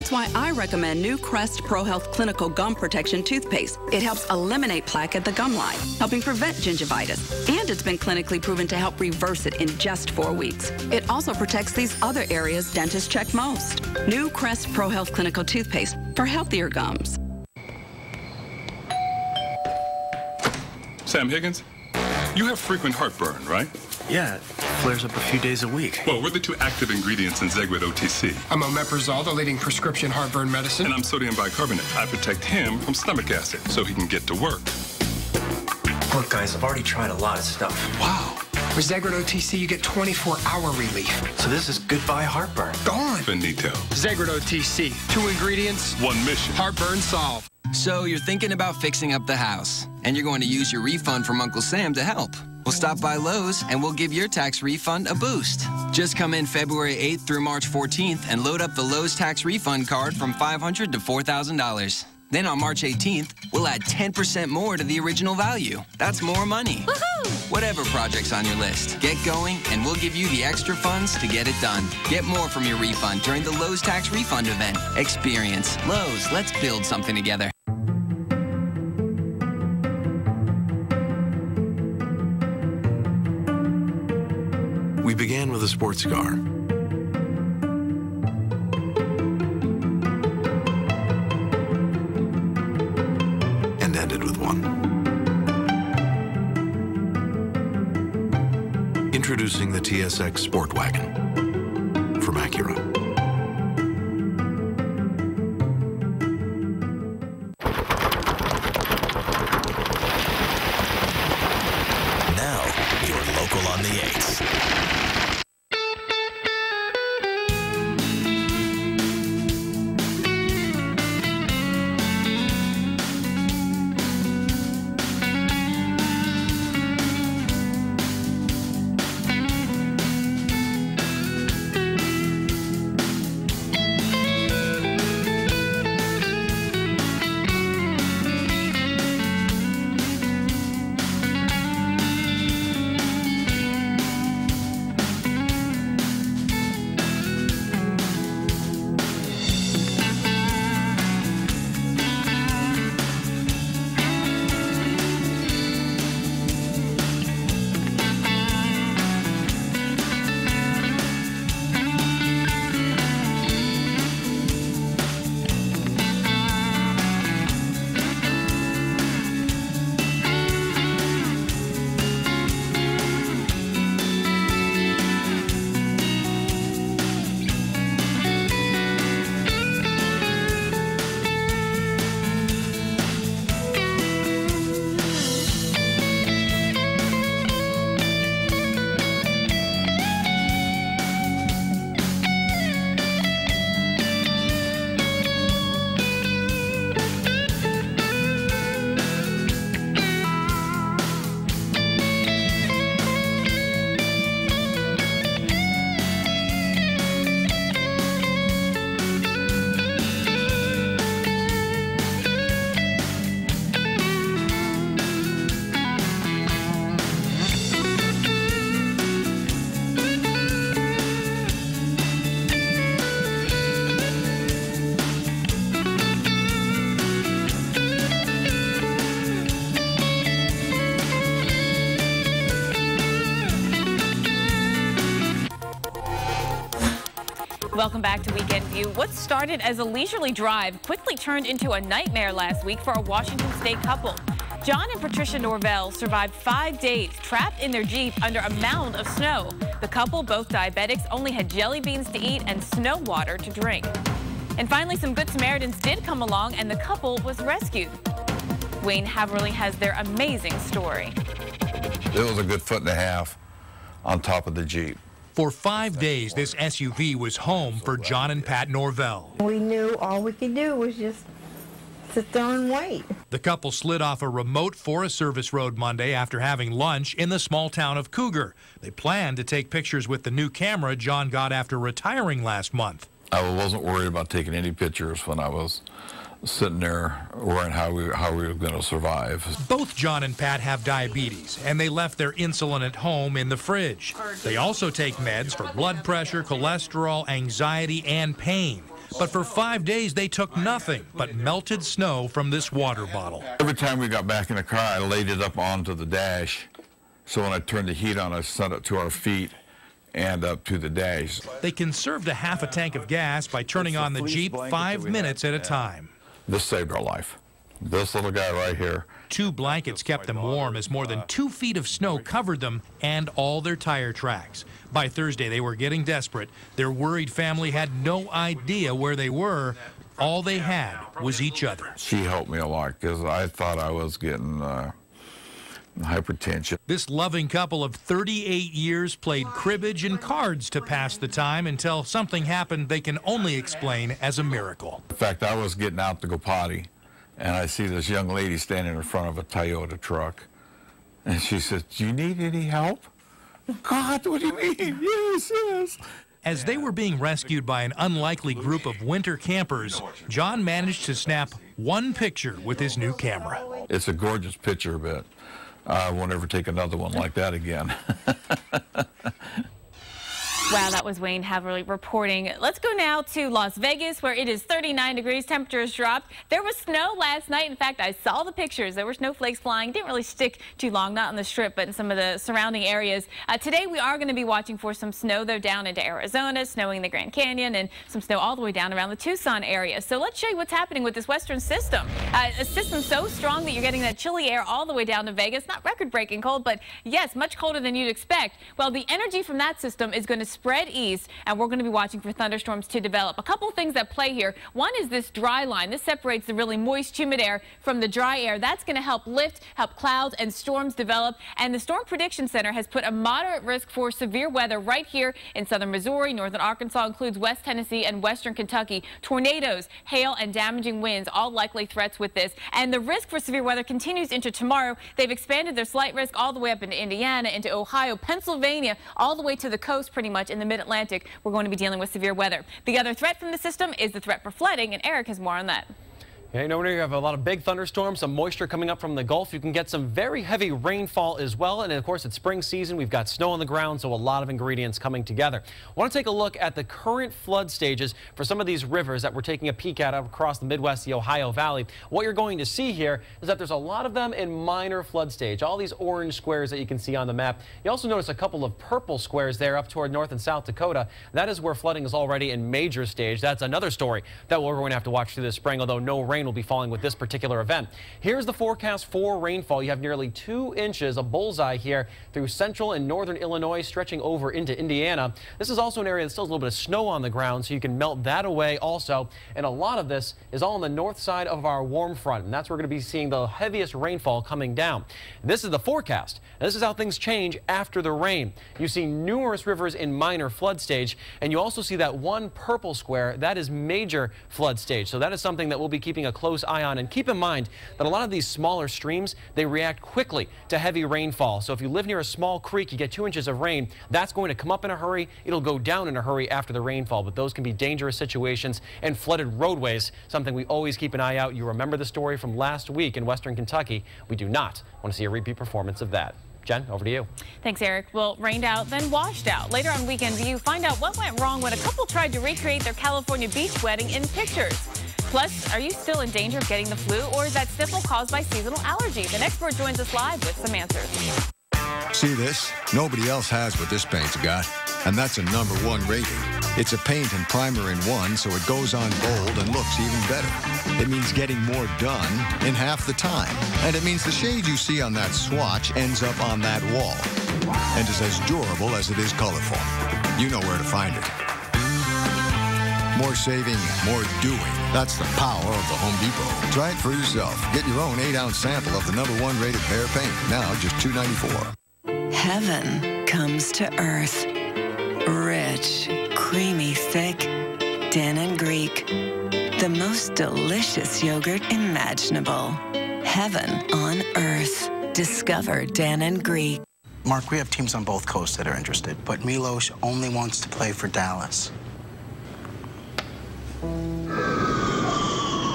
That's why I recommend new Crest Pro Health Clinical Gum Protection Toothpaste. It helps eliminate plaque at the gum line, helping prevent gingivitis. And it's been clinically proven to help reverse it in just 4 weeks. It also protects these other areas dentists check most. New Crest Pro Health Clinical Toothpaste for healthier gums. Sam Higgins, you have frequent heartburn, right? Yeah, it flares up a few days a week. Well, we're the two active ingredients in Zegrid OTC. I'm omeprazole, the leading prescription heartburn medicine. And I'm sodium bicarbonate. I protect him from stomach acid so he can get to work. Look, guys, I've already tried a lot of stuff. Wow. With Zegrid OTC, you get 24-hour relief. So this is goodbye heartburn. Gone. Finito. Zegrid OTC. 2 ingredients. 1 mission. Heartburn solved. So you're thinking about fixing up the house, and you're going to use your refund from Uncle Sam to help. Well, stop by Lowe's, and we'll give your tax refund a boost. Just come in February 8th through March 14th and load up the Lowe's tax refund card from $500 to $4,000. Then on March 18th, we'll add 10% more to the original value. That's more money. Woohoo! Whatever project's on your list, get going, and we'll give you the extra funds to get it done. Get more from your refund during the Lowe's tax refund event. Experience Lowe's. Let's build something together. We began with a sports car. And ended with one. Introducing the TSX Sport Wagon from Acura. Now, you're local on the 8s. Welcome back to Weekend View. What started as a leisurely drive quickly turned into a nightmare last week for a Washington State couple. John and Patricia Norvell survived 5 days trapped in their Jeep under a mound of snow. The couple, both diabetics, only had jelly beans to eat and snow water to drink. And finally, some Good Samaritans did come along and the couple was rescued. Wayne Haverly has their amazing story. It was a good 1.5 feet on top of the Jeep. For 5 days, this SUV was home for John and Pat Norvell. We knew all we could do was just sit there and wait. The couple slid off a remote Forest Service road Monday after having lunch in the small town of Cougar. They planned to take pictures with the new camera John got after retiring last month. I wasn't worried about taking any pictures when I was sitting there worrying how we were going to survive. Both John and Pat have diabetes, and they left their insulin at home in the fridge. They also take meds for blood pressure, cholesterol, anxiety, and pain. But for 5 days, they took nothing but melted snow from this water bottle. Every time we got back in the car, I laid it up onto the dash. So when I turned the heat on, I set it to our feet and up to the dash. They conserved a half a tank of gas by turning on the Jeep 5 minutes at a time. This saved our life. This little guy right here. 2 blankets kept them warm as more than 2 feet of snow covered them and all their tire tracks. By Thursday, they were getting desperate. Their worried family had no idea where they were. All they had was each other. She helped me a lot because I thought I was getting hypertension. This loving couple of 38 years played cribbage and cards to pass the time until something happened they can only explain as a miracle. In fact, I was getting out to go potty, and I see this young lady standing in front of a Toyota truck. And she said, "Do you need any help?" "God, what do you mean?" "Yes, yes." As they were being rescued by an unlikely group of winter campers, John managed to snap one picture with his new camera. It's a gorgeous picture, but I won't ever take another one like that again. Wow, that was Wayne Haverly reporting. Let's go now to Las Vegas, where it is 39 degrees. Temperatures dropped. There was snow last night. In fact, I saw the pictures. There were snowflakes flying. Didn't really stick too long, not on the Strip, but in some of the surrounding areas. Today, we are going to be watching for some snow, though, down into Arizona, snowing the Grand Canyon, and some snow all the way down around the Tucson area. So let's show you what's happening with this western system. A system so strong that you're getting that chilly air all the way down to Vegas. Not record-breaking cold, but yes, much colder than you'd expect. Well, the energy from that system is going to spread east, and we're going to be watching for thunderstorms to develop. A couple of things at play here. One is this dry line. This separates the really moist, humid air from the dry air. That's going to help clouds and storms develop. And the Storm Prediction Center has put a moderate risk for severe weather right here in southern Missouri. Northern Arkansas includes West Tennessee and western Kentucky. Tornadoes, hail, and damaging winds, all likely threats with this. And the risk for severe weather continues into tomorrow. They've expanded their slight risk all the way up into Indiana, into Ohio, Pennsylvania, all the way to the coast pretty much in the Mid-Atlantic. We're going to be dealing with severe weather. The other threat from the system is the threat for flooding, and Eric has more on that. Yeah, you know, when you have a lot of big thunderstorms, some moisture coming up from the Gulf, you can get some very heavy rainfall as well. And of course, it's spring season. We've got snow on the ground, so a lot of ingredients coming together. I want to take a look at the current flood stages for some of these rivers that we're taking a peek at across the Midwest, the Ohio Valley. What you're going to see here is that there's a lot of them in minor flood stage, all these orange squares that you can see on the map. You also notice a couple of purple squares there up toward North and South Dakota. That is where flooding is already in major stage. That's another story that we're going to have to watch through this spring, although no rain will be falling with this particular event. Here's the forecast for rainfall. You have nearly 2 inches, a bullseye here through central and northern Illinois, stretching over into Indiana. This is also an area that still has a little bit of snow on the ground, so you can melt that away also. And a lot of this is all on the north side of our warm front, and that's where we're going to be seeing the heaviest rainfall coming down. This is the forecast. And this is how things change after the rain. You see numerous rivers in minor flood stage, and you also see that one purple square. That is major flood stage. So that is something that we'll be keeping a close eye on. And keep in mind that a lot of these smaller streams, they react quickly to heavy rainfall. So if you live near a small creek, you get 2 inches of rain, that's going to come up in a hurry. It'll go down in a hurry after the rainfall. But those can be dangerous situations, and flooded roadways, something we always keep an eye out. You remember the story from last week in western Kentucky. We do not want to see a repeat performance of that. Jen, over to you. Thanks, Eric. Well, rained out, then washed out. Later on Weekend View, find out what went wrong when a couple tried to recreate their California beach wedding in pictures. Plus, are you still in danger of getting the flu, or is that sniffle caused by seasonal allergies? An expert joins us live with some answers. See this? Nobody else has what this paint's got, and that's a #1 rating. It's a paint and primer in one, so it goes on bold and looks even better. It means getting more done in half the time, and it means the shade you see on that swatch ends up on that wall, and is as durable as it is colorful. You know where to find it. More saving, more doing. That's the power of the Home Depot. Try it for yourself. Get your own 8-ounce sample of the #1 rated Behr paint. Now just $2.94. Heaven comes to earth. Rich, creamy, thick. Dan & Greek. The most delicious yogurt imaginable. Heaven on earth. Discover Dan & Greek. Mark, we have teams on both coasts that are interested, but Milos only wants to play for Dallas.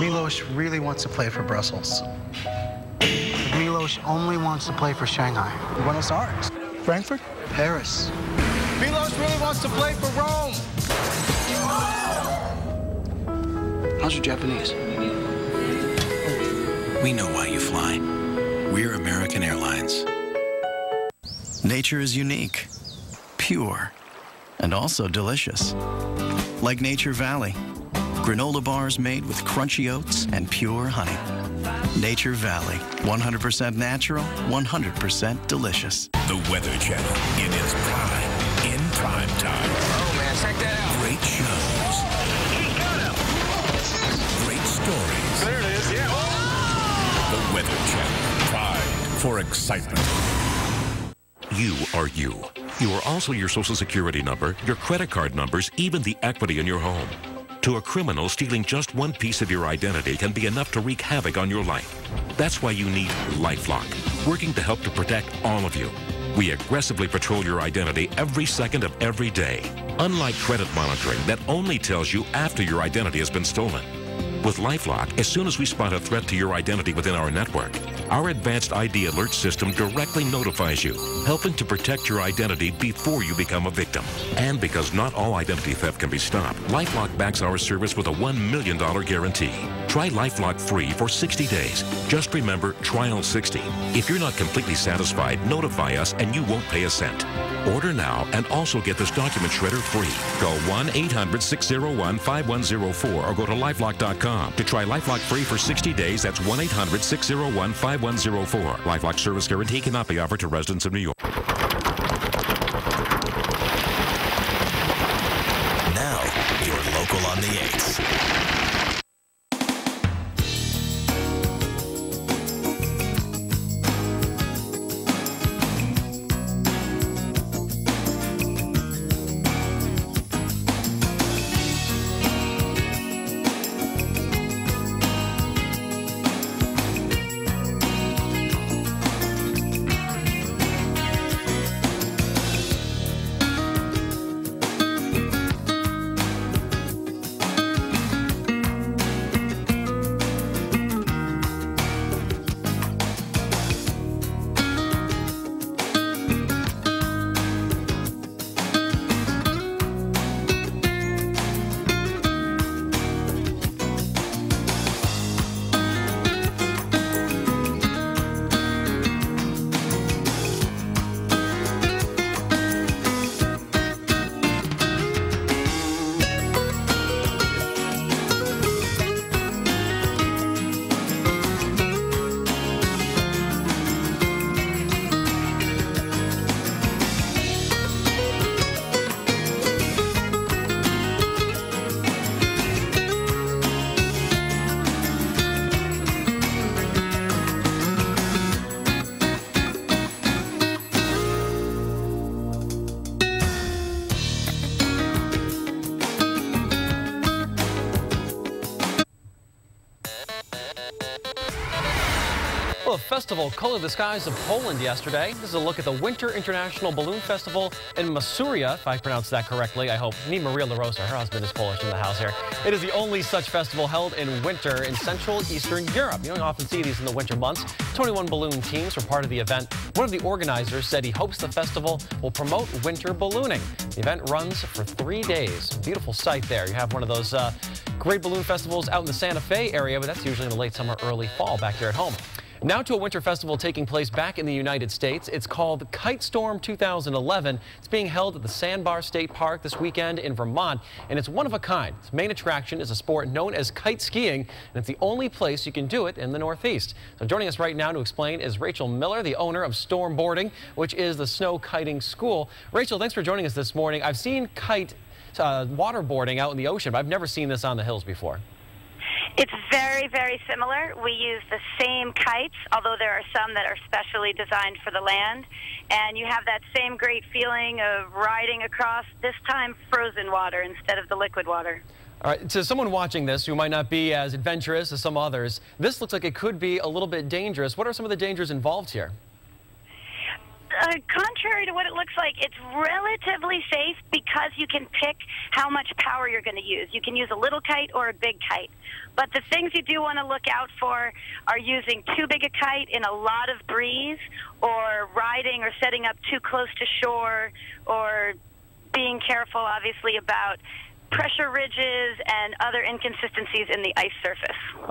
Milos really wants to play for Brussels. Milos only wants to play for Shanghai. Buenos Aires. Frankfurt. Paris. Milos really wants to play for Rome. How's your Japanese? We know why you fly. We're American Airlines. Nature is unique, pure, and also delicious. Like Nature Valley. Granola bars made with crunchy oats and pure honey. Nature Valley. 100% natural, 100% delicious. The Weather Channel in its prime. In prime time. Oh, man, check that out. Great shows. He got him. Great stories. There it is, yeah. The Weather Channel. Pride for excitement. You are you. You are also your Social Security number, your credit card numbers, even the equity in your home. To a criminal, stealing just one piece of your identity can be enough to wreak havoc on your life. That's why you need LifeLock, working to help to protect all of you. We aggressively patrol your identity every second of every day, unlike credit monitoring that only tells you after your identity has been stolen. With LifeLock, as soon as we spot a threat to your identity within our network, our advanced ID alert system directly notifies you, helping to protect your identity before you become a victim. And because not all identity theft can be stopped, LifeLock backs our service with a $1 million guarantee. Try LifeLock free for 60 days. Just remember, trial 60. If you're not completely satisfied, notify us and you won't pay a cent. Order now and also get this document shredder free. Call 1-800-601-5104 or go to LifeLock.com. To try LifeLock free for 60 days, that's 1-800-601-5104. LifeLock service guarantee cannot be offered to residents of New York. Now, your local on the 8s. Well, a festival colored the skies of Poland yesterday. This is a look at the Winter International Balloon Festival in Masuria, if I pronounced that correctly. I hope. Me, Maria LaRosa, her husband is Polish in the house here. It is the only such festival held in winter in Central Eastern Europe. You don't often see these in the winter months. 21 balloon teams were part of the event. One of the organizers said he hopes the festival will promote winter ballooning. The event runs for 3 days. Beautiful sight there. You have one of those great balloon festivals out in the Santa Fe area, but that's usually in the late summer, early fall back here at home. Now to a winter festival taking place back in the United States. It's called Kite Storm 2011. It's being held at the Sandbar State Park this weekend in Vermont, and it's one of a kind. Its main attraction is a sport known as kite skiing, and it's the only place you can do it in the Northeast. So joining us right now to explain is Rachel Miller, the owner of Storm Boarding, which is the snow kiting school. Rachel, thanks for joining us this morning. I've seen kite waterboarding out in the ocean, but I've never seen this on the hills before. It's very, very similar. We use the same kites, although there are some that are specially designed for the land. And you have that same great feeling of riding across, this time frozen water instead of the liquid water. All right, to someone watching this who might not be as adventurous as some others, this looks like it could be a little bit dangerous. What are some of the dangers involved here? Contrary to what it looks like, it's relatively safe because you can pick how much power you're going to use. You can use a little kite or a big kite. But the things you do want to look out for are using too big a kite in a lot of breeze, or riding or setting up too close to shore, or being careful, obviously, about pressure ridges and other inconsistencies in the ice surface.